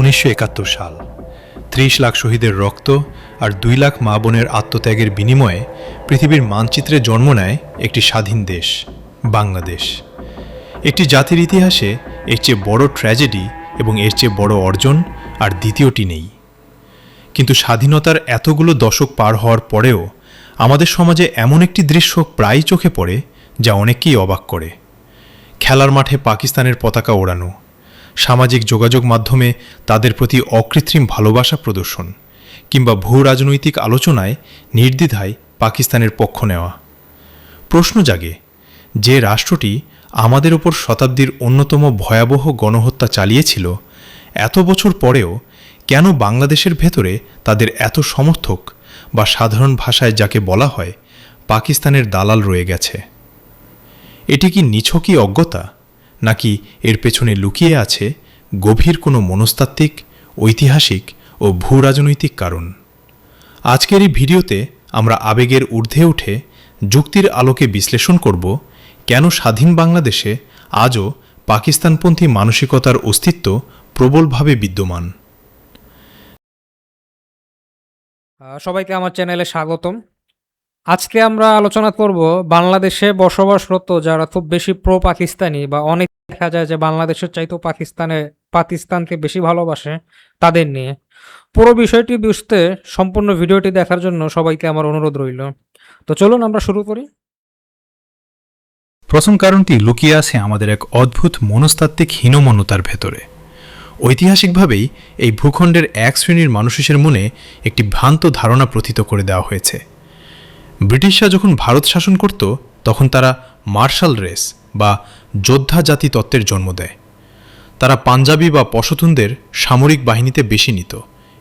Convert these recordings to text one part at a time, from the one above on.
1971 সাল 30 লাখ শহীদের রক্ত আর 2 লাখ মা বোনের আত্মত্যাগের বিনিময়ে পৃথিবীর মানচিত্রে জন্ম নেয় একটি স্বাধীন দেশ বাংলাদেশ। একটি জাতির ইতিহাসে এর চেয়ে বড় ট্র্যাজেডি এবং এর চেয়ে বড় অর্জন আর দ্বিতীয়টি নেই। কিন্তু স্বাধীনতার এতগুলো দশক পার হওয়ার পরেও আমাদের সমাজে এমন একটি দৃশ্য প্রায়ই চোখে পড়ে যা অনেককেই অবাক করে। খেলার মাঠে পাকিস্তানের পতাকা ওড়ানো, সামাজিক যোগাযোগ মাধ্যমে তাদের প্রতি অকৃত্রিম ভালোবাসা প্রদর্শন, কিংবা ভূ রাজনৈতিক আলোচনায় নির্দ্বিধায় পাকিস্তানের পক্ষ নেওয়া। প্রশ্ন জাগে, যে রাষ্ট্রটি আমাদের ওপর শতাব্দীর অন্যতম ভয়াবহ গণহত্যা চালিয়েছিল, এত বছর পরেও কেন বাংলাদেশের ভেতরে তাদের এত সমর্থক বা সাধারণ ভাষায় যাকে বলা হয় পাকিস্তানের দালাল রয়ে গেছে? এটি কি নিছকই অজ্ঞতা, নাকি এর পেছনে লুকিয়ে আছে গভীর কোনো মনস্তাত্ত্বিক, ঐতিহাসিক ও ভূ রাজনৈতিক কারণ? আজকের এই ভিডিওতে আমরা আবেগের ঊর্ধ্বে উঠে যুক্তির আলোকে বিশ্লেষণ করব কেন স্বাধীন বাংলাদেশে আজও পাকিস্তানপন্থী মানসিকতার অস্তিত্ব প্রবলভাবে বিদ্যমান। সবাইকে আমার চ্যানেলে স্বাগতম। আজকে আমরা আলোচনা করব বাংলাদেশে বসবাসরত যারা খুব বেশি প্রো পাকিস্তানি বা অনেক দেখা যায় যে বাংলাদেশের চাইতেও পাকিস্তানকে বেশি ভালোবাসে তাদের নিয়ে। পুরো বিষয়টি বুঝতে সম্পূর্ণ ভিডিওটি দেখার জন্য সবাইকে আমার অনুরোধ রইল। তো চলুন আমরা শুরু করি। প্রথম কারণটি লুকিয়ে আছে আমাদের এক অদ্ভুত মনস্তাত্ত্বিক হীনমন্যতার ভেতরে। ঐতিহাসিকভাবেই এই ভূখণ্ডের এক শ্রেণীর মানুষের মনে একটি ভ্রান্ত ধারণা প্রথিত করে দেওয়া হয়েছে। ব্রিটিশরা যখন ভারত শাসন করত তখন তারা মার্শাল রেস বা যোদ্ধা জাতি তত্ত্বের জন্ম দেয়। তারা পাঞ্জাবি বা পশতুনদের সামরিক বাহিনীতে বেশি নিত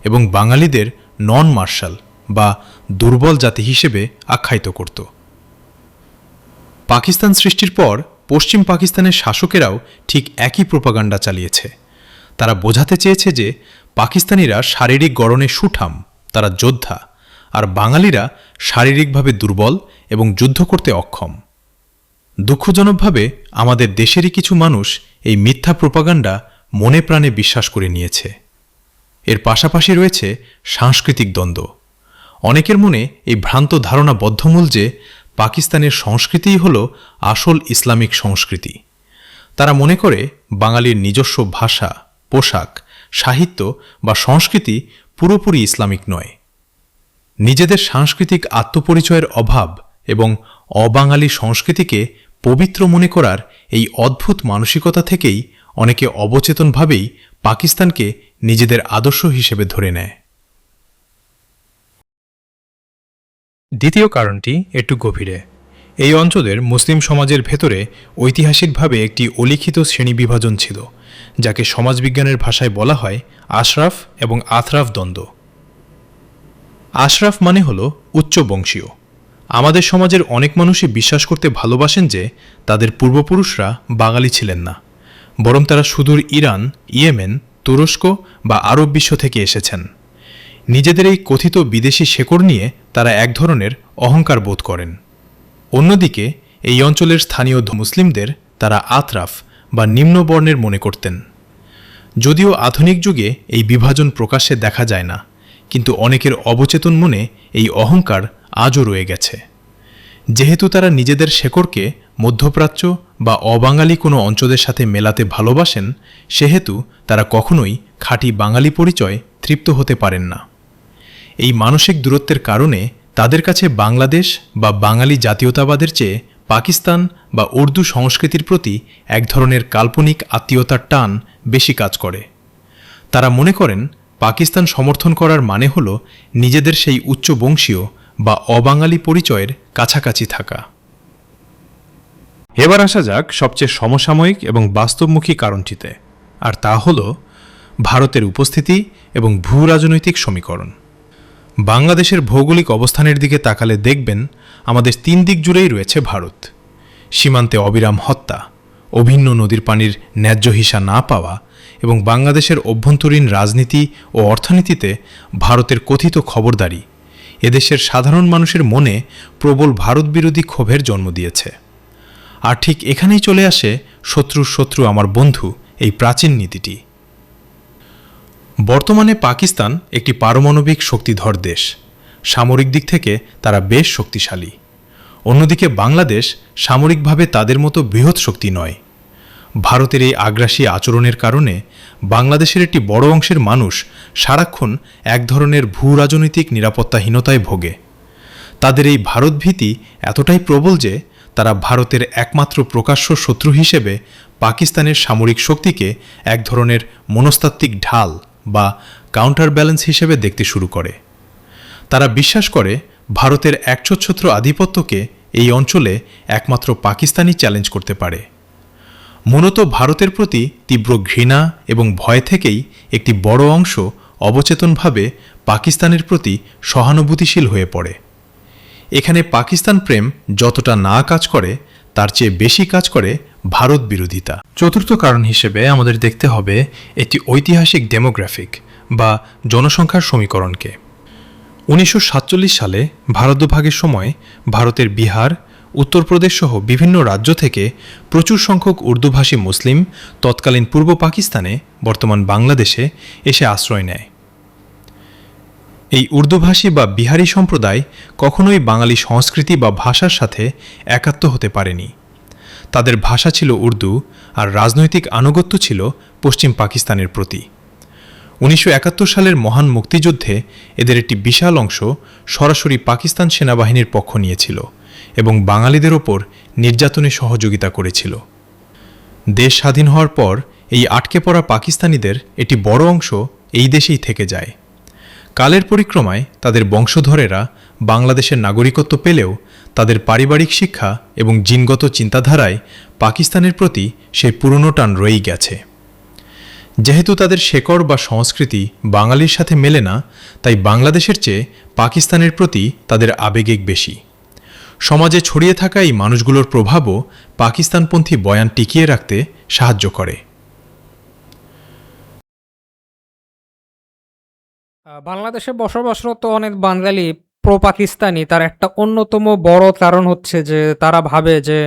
এবং বাঙালিদের নন মার্শাল বা দুর্বল জাতি হিসেবে আখ্যায়িত করত। পাকিস্তান সৃষ্টির পর পশ্চিম পাকিস্তানের শাসকেরাও ঠিক একই প্রোপাগান্ডা চালিয়েছে। তারা বোঝাতে চেয়েছে যে পাকিস্তানিরা শারীরিক গড়নে সুঠাম, তারা যোদ্ধা, আর বাঙালিরা শারীরিকভাবে দুর্বল এবং যুদ্ধ করতে অক্ষম। দুঃখজনকভাবে আমাদের দেশেরই কিছু মানুষ এই মিথ্যা প্রোপাগান্ডা মনে প্রাণে বিশ্বাস করে নিয়েছে। এর পাশাপাশি রয়েছে সাংস্কৃতিক দ্বন্দ্ব। অনেকের মনে এই ভ্রান্ত ধারণা বদ্ধমূল যে পাকিস্তানের সংস্কৃতিই হল আসল ইসলামিক সংস্কৃতি। তারা মনে করে বাঙালির নিজস্ব ভাষা, পোশাক, সাহিত্য বা সংস্কৃতি পুরোপুরি ইসলামিক নয়। নিজেদের সাংস্কৃতিক আত্মপরিচয়ের অভাব এবং অবাঙালি সংস্কৃতিকে পবিত্র মনে করার এই অদ্ভুত মানসিকতা থেকেই অনেকে অবচেতনভাবেই পাকিস্তানকে নিজেদের আদর্শ হিসেবে ধরে নেয়। দ্বিতীয় কারণটি একটু গভীরে। এই অঞ্চলের মুসলিম সমাজের ভেতরে ঐতিহাসিকভাবে একটি অলিখিত শ্রেণীবিভাজন ছিল, যাকে সমাজবিজ্ঞানের ভাষায় বলা হয় আশরাফ এবং আথরাফ দ্বন্দ্ব। আশরাফ মানে হল উচ্চ বংশীয়। আমাদের সমাজের অনেক মানুষই বিশ্বাস করতে ভালোবাসেন যে তাদের পূর্বপুরুষরা বাঙালি ছিলেন না, বরং তারা সুদূর ইরান, ইয়েমেন, তুরস্ক বা আরব বিশ্ব থেকে এসেছেন। নিজেদের এই কথিত বিদেশি শেকড় নিয়ে তারা এক ধরনের অহংকার বোধ করেন। অন্যদিকে এই অঞ্চলের স্থানীয় মুসলিমদের তারা আতরাফ বা নিম্নবর্ণের মনে করতেন। যদিও আধুনিক যুগে এই বিভাজন প্রকাশ্যে দেখা যায় না, কিন্তু অনেকের অবচেতন মনে এই অহংকার আজও রয়ে গেছে। যেহেতু তারা নিজেদের শেকড়কে মধ্যপ্রাচ্য বা অবাঙালি কোনো অঞ্চলের সাথে মেলাতে ভালোবাসেন, সেহেতু তারা কখনোই খাঁটি বাঙালি পরিচয় তৃপ্ত হতে পারেন না। এই মানসিক দূরত্বের কারণে তাদের কাছে বাংলাদেশ বা বাঙালি জাতীয়তাবাদের চেয়ে পাকিস্তান বা উর্দু সংস্কৃতির প্রতি এক ধরনের কাল্পনিক আত্মীয়তার টান বেশি কাজ করে। তারা মনে করেন পাকিস্তান সমর্থন করার মানে হল নিজেদের সেই উচ্চ বংশীয় বা অবাঙালি পরিচয়ের কাছাকাছি থাকা। এবার আসা যাক সবচেয়ে সমসাময়িক এবং বাস্তবমুখী কারণটিতে, আর তা হল ভারতের উপস্থিতি এবং ভূ রাজনৈতিক সমীকরণ। বাংলাদেশের ভৌগোলিক অবস্থানের দিকে তাকালে দেখবেন আমাদের 3 দিক জুড়েই রয়েছে ভারত। সীমান্তে অবিরাম হত্যা, অভিন্ন নদীর পানির ন্যায্য হিসা না পাওয়া এবং বাংলাদেশের অভ্যন্তরীণ রাজনীতি ও অর্থনীতিতে ভারতের কথিত খবরদারি এদেশের সাধারণ মানুষের মনে প্রবল ভারত বিরোধী ক্ষোভের জন্ম দিয়েছে। আর ঠিক এখানেই চলে আসে শত্রুর শত্রু আমার বন্ধু এই প্রাচীন নীতিটি। বর্তমানে পাকিস্তান একটি পারমাণবিক শক্তিধর দেশ। সামরিক দিক থেকে তারা বেশ শক্তিশালী। অন্যদিকে বাংলাদেশ সামরিকভাবে তাদের মতো বৃহৎ শক্তি নয়। ভারতের এই আগ্রাসী আচরণের কারণে বাংলাদেশের একটি বড় অংশের মানুষ সারাক্ষণ এক ধরনের ভূ-রাজনৈতিক নিরাপত্তাহীনতায় ভোগে। তাদের এই ভারতভীতি এতটাই প্রবল যে তারা ভারতের একমাত্র প্রকাশ্য শত্রু হিসেবে পাকিস্তানের সামরিক শক্তিকে এক ধরনের মনস্তাত্ত্বিক ঢাল বা কাউন্টার ব্যালেন্স হিসেবে দেখতে শুরু করে। তারা বিশ্বাস করে ভারতের একচ্ছত্র আধিপত্যকে এই অঞ্চলে একমাত্র পাকিস্তানই চ্যালেঞ্জ করতে পারে। মূলত ভারতের প্রতি তীব্র ঘৃণা এবং ভয় থেকেই একটি বড় অংশ অবচেতনভাবে পাকিস্তানের প্রতি সহানুভূতিশীল হয়ে পড়ে। এখানে পাকিস্তান প্রেম যতটা না কাজ করে তার চেয়ে বেশি কাজ করে ভারত বিরোধিতা। চতুর্থ কারণ হিসেবে আমাদের দেখতে হবে একটি ঐতিহাসিক ডেমোগ্রাফিক বা জনসংখ্যার সমীকরণকে। 1947 সালে ভারতভাগের সময় ভারতের বিহার, উত্তরপ্রদেশ সহ বিভিন্ন রাজ্য থেকে প্রচুর সংখ্যক উর্দুভাষী মুসলিম তৎকালীন পূর্ব পাকিস্তানে, বর্তমান বাংলাদেশে এসে আশ্রয় নেয়। এই উর্দুভাষী বা বিহারি সম্প্রদায় কখনোই বাঙালি সংস্কৃতি বা ভাষার সাথে একাত্ম হতে পারেনি। তাদের ভাষা ছিল উর্দু আর রাজনৈতিক আনুগত্য ছিল পশ্চিম পাকিস্তানের প্রতি। 1971 সালের মহান মুক্তিযুদ্ধে এদের একটি বিশাল অংশ সরাসরি পাকিস্তান সেনাবাহিনীর পক্ষ নিয়েছিল এবং বাঙালিদের ওপর নির্যাতনে সহযোগিতা করেছিল। দেশ স্বাধীন হওয়ার পর এই আটকে পড়া পাকিস্তানিদের একটি বড় অংশ এই দেশেই থেকে যায়। কালের পরিক্রমায় তাদের বংশধরেরা বাংলাদেশের নাগরিকত্ব পেলেও তাদের পারিবারিক শিক্ষা এবং জিনগত চিন্তাধারায় পাকিস্তানের প্রতি সেই পুরনো টান রয়েই গেছে। যেহেতু তাদের শেকড় বা সংস্কৃতি বাঙালির সাথে মেলে না, তাই বাংলাদেশের চেয়ে পাকিস্তানের প্রতি তাদের আবেগিক বেশি। সমাজে ছড়িয়ে থাকা এই মানুষগুলোর প্রভাবও পাকিস্তানপন্থী বয়ান টিকিয়ে রাখতে সাহায্য করে। বাংলাদেশে বসবাসরত অনেক বাঙালি প্রো পাকিস্তানি, তার একটা অন্যতম বড় কারণ হচ্ছে যে তারা ভাবে যে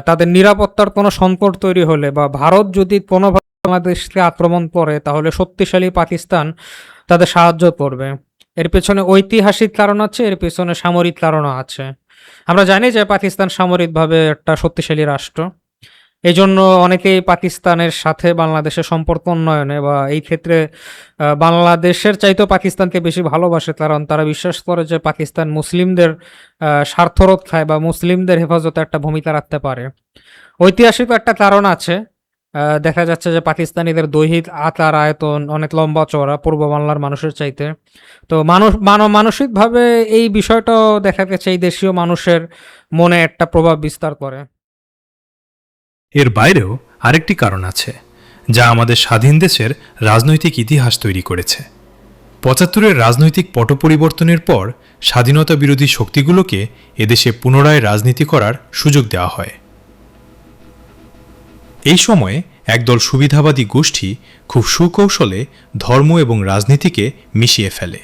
তাদের নিরাপত্তার কোনো সংকট তৈরি হলে বা ভারত যদি কোনোভাবে বাংলাদেশকে আক্রমণ করে তাহলে শক্তিশালী পাকিস্তান তাদের সাহায্য করবে। এর পেছনে ঐতিহাসিক কারণ আছে, এর পেছনে সামরিক কারণও আছে। আমরা জানি যে পাকিস্তান সামরিকভাবে একটা শক্তিশালী রাষ্ট্র। এই জন্য অনেকেই পাকিস্তানের সাথে বাংলাদেশের সম্পর্ক উন্নয়নে বা এই ক্ষেত্রে বাংলাদেশের চাইতেও পাকিস্তানকে বেশি ভালোবাসে, কারণ তারা বিশ্বাস করে যে পাকিস্তান মুসলিমদের স্বার্থ রক্ষায় বা মুসলিমদের হেফাজতে একটা ভূমিকা রাখতে পারে। ঐতিহাসিক একটা কারণ আছে। দেখা যাচ্ছে যে পাকিস্তানিদের দৈহিক আকার আয়তন অনেক লম্বা চওড়া পূর্ব বাংলার মানুষের চাইতে। তো মানসিকভাবে এই বিষয়টাও দেখা গেছে এই দেশীয় মানুষের মনে একটা প্রভাব বিস্তার করে। এর বাইরেও আরেকটি কারণ আছে যা আমাদের স্বাধীন দেশের রাজনৈতিক ইতিহাস তৈরি করেছে। ৭৫-এর রাজনৈতিক পট পরিবর্তনের পর স্বাধীনতা বিরোধী শক্তিগুলোকে এদেশে পুনরায় রাজনীতি করার সুযোগ দেওয়া হয়। এই সময়ে একদল সুবিধাবাদী গোষ্ঠী খুব সুকৌশলে ধর্ম এবং রাজনীতিকে মিশিয়ে ফেলে।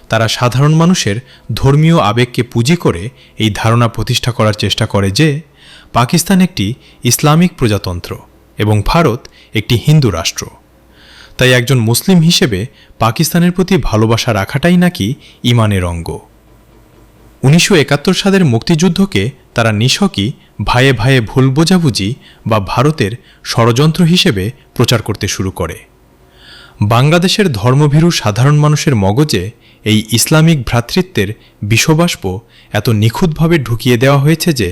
তারা সাধারণ মানুষের ধর্মীয় আবেগকে পুঁজি করে এই ধারণা প্রতিষ্ঠা করার চেষ্টা করে যে পাকিস্তান একটি ইসলামিক প্রজাতন্ত্র এবং ভারত একটি হিন্দু রাষ্ট্র। তাই একজন মুসলিম হিসেবে পাকিস্তানের প্রতি ভালোবাসা রাখাটাই নাকি ঈমানের অঙ্গ। 1971 সালের মুক্তিযুদ্ধকে তারা নিছকই ভাইয়ে ভাইয়ে ভুল বোঝাবুঝি বা ভারতের ষড়যন্ত্র হিসেবে প্রচার করতে শুরু করে। বাংলাদেশের ধর্মভীরু সাধারণ মানুষের মগজে এই ইসলামিক ভ্রাতৃত্বের বিষবাষ্প এত নিখুঁতভাবে ঢুকিয়ে দেওয়া হয়েছে যে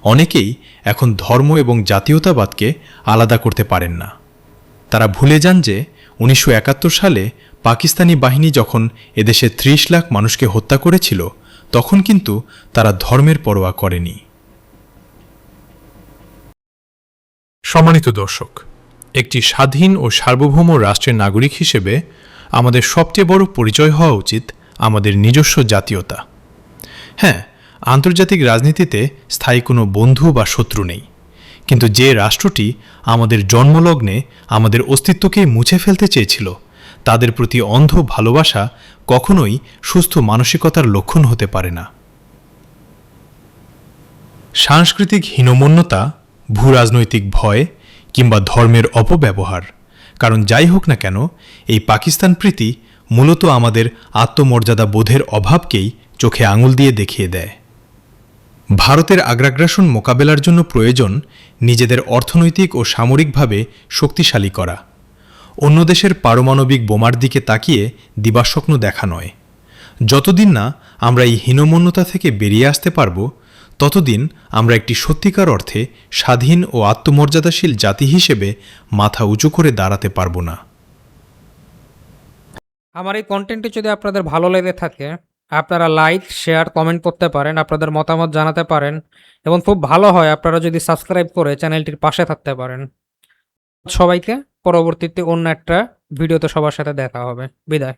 অনেকেই এখন ধর্ম এবং জাতীয়তাবাদকে আলাদা করতে পারেন না। তারা ভুলে যান যে 1971 সালে পাকিস্তানি বাহিনী যখন এদেশে 30 লাখ মানুষকে হত্যা করেছিল তখন কিন্তু তারা ধর্মের পরোয়া করেনি। সম্মানিত দর্শক, একটি স্বাধীন ও সার্বভৌম রাষ্ট্রের নাগরিক হিসেবে আমাদের সবচেয়ে বড় পরিচয় হওয়া উচিত আমাদের নিজস্ব জাতীয়তা। হ্যাঁ, আন্তর্জাতিক রাজনীতিতে স্থায়ী কোনো বন্ধু বা শত্রু নেই, কিন্তু যে রাষ্ট্রটি আমাদের জন্মলগ্নে আমাদের অস্তিত্বকেই মুছে ফেলতে চেয়েছিল তাদের প্রতি অন্ধ ভালোবাসা কখনোই সুস্থ মানসিকতার লক্ষণ হতে পারে না। সাংস্কৃতিক হীনমন্যতা, ভূরাজনৈতিক ভয় কিংবা ধর্মের অপব্যবহার কারণ যাই হোক না কেন, এই পাকিস্তান প্রীতি মূলত আমাদের আত্মমর্যাদা বোধের অভাবকেই চোখে আঙুল দিয়ে দেখিয়ে দেয়। ভারতের আগ্রাগ্রাসন মোকাবেলার জন্য প্রয়োজন নিজেদের অর্থনৈতিক ও সামরিকভাবে শক্তিশালী করা, অন্য দেশের পারমাণবিক বোমার দিকে তাকিয়ে দিবাস্বপ্ন দেখা নয়। যতদিন না আমরা এই হীনমন্যতা থেকে বেরিয়ে আসতে পারব, ততদিন আমরা একটি সত্যিকার অর্থে স্বাধীন ও আত্মমর্যাদাশীল জাতি হিসেবে মাথা উঁচু করে দাঁড়াতে পারব না। আমার এই কন্টেন্টটি যদি আপনাদের ভালো লেগে থাকে, আপনারা লাইক, শেয়ার, কমেন্ট করতে পারেন, আপনাদের মতামত জানাতে পারেন এবং খুব ভালো হয় আপনারা যদি সাবস্ক্রাইব করে চ্যানেলটির পাশে থাকতে পারেন। সবাইকে পরবর্তীতে অন্য একটা ভিডিওতে সবার সাথে দেখা হবে। বিদায়।